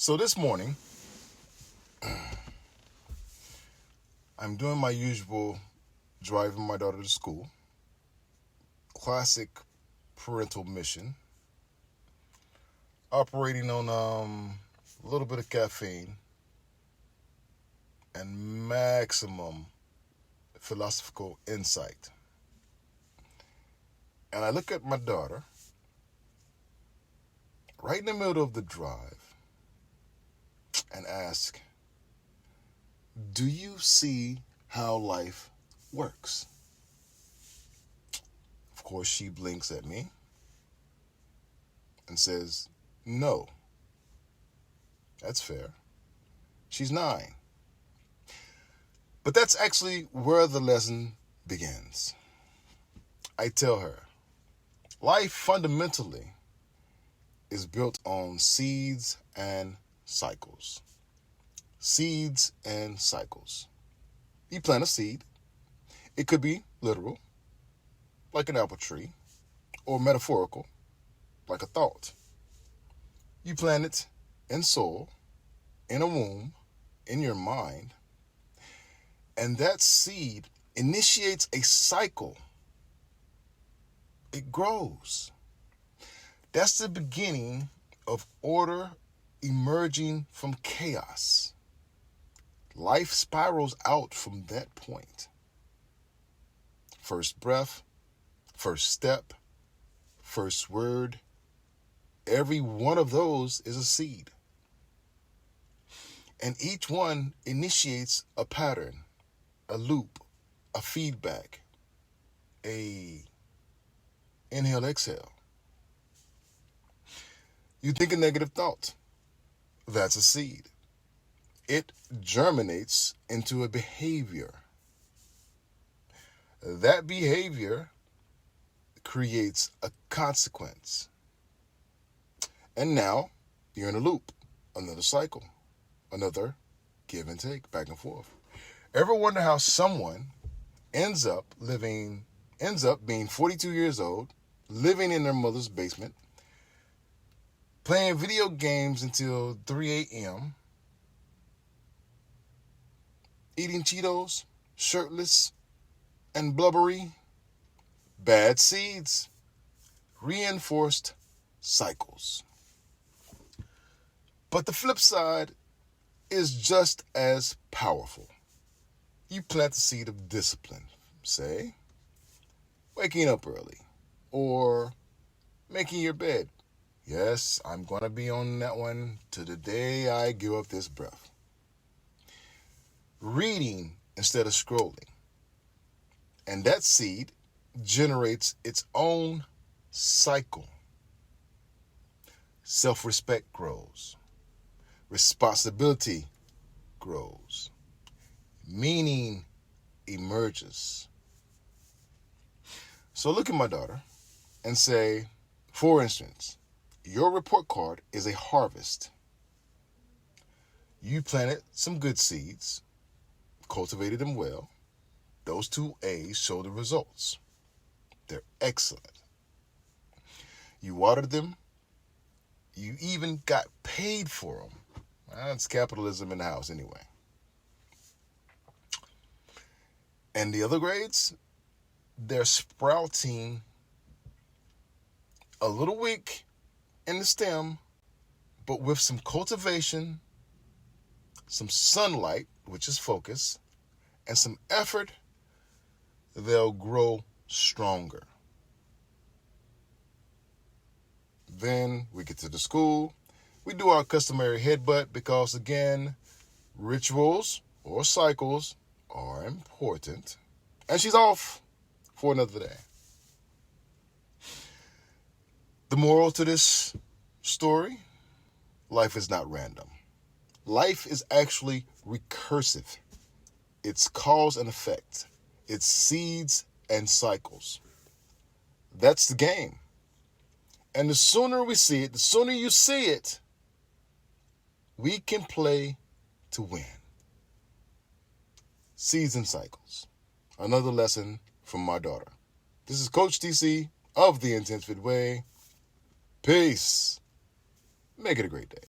So this morning, I'm doing my usual driving my daughter to school. Classic parental mission. Operating on a little bit of caffeine and maximum philosophical insight. And I look at my daughter right in the middle of the drive and ask, do you see how life works? Of course, she blinks at me and says, no. That's fair. She's 9. But that's actually where the lesson begins. I tell her, life fundamentally is built on seeds and cycles. Seeds and cycles. You plant a seed. It could be literal, like an apple tree, or metaphorical, like a thought. You plant it in soil, in a womb, in your mind, and that seed initiates a cycle. It grows. That's the beginning of order emerging from chaos. Life spirals out from that point. First breath, first step, first word. Every one of those is a seed. And each one initiates a pattern, a loop, a feedback, a inhale, exhale. You think a negative thought. That's a seed. It germinates into a behavior. That behavior creates a consequence. And now you're in a loop, another cycle, another give and take, back and forth. Ever wonder how someone ends up being 42 years old, living in their mother's basement, playing video games until 3 a.m., eating Cheetos, shirtless, and blubbery? Bad seeds, reinforced cycles. But the flip side is just as powerful. You plant the seed of discipline, say, waking up early, or making your bed. Yes, I'm going to be on that one to the day I give up this breath. Reading instead of scrolling. And that seed generates its own cycle. Self-respect grows. Responsibility grows. Meaning emerges. So look at my daughter and say, for instance, your report card is a harvest. You planted some good seeds, cultivated them well. Those 2 A's show the results. They're excellent. You watered them. You even got paid for them. That's capitalism in the house anyway. And the other grades, they're sprouting a little weak in the stem, but with some cultivation, some sunlight, which is focus, and some effort, they'll grow stronger. Then we get to the school. We do our customary headbutt because, again, rituals or cycles are important. And she's off for another day. The moral to this story, life is not random. Life is actually recursive. It's cause and effect. It's seeds and cycles. That's the game. And the sooner we see it, the sooner you see it, we can play to win. Seeds and cycles. Another lesson from my daughter. This is Coach TC of The Intense Fit Way. Peace. Make it a great day.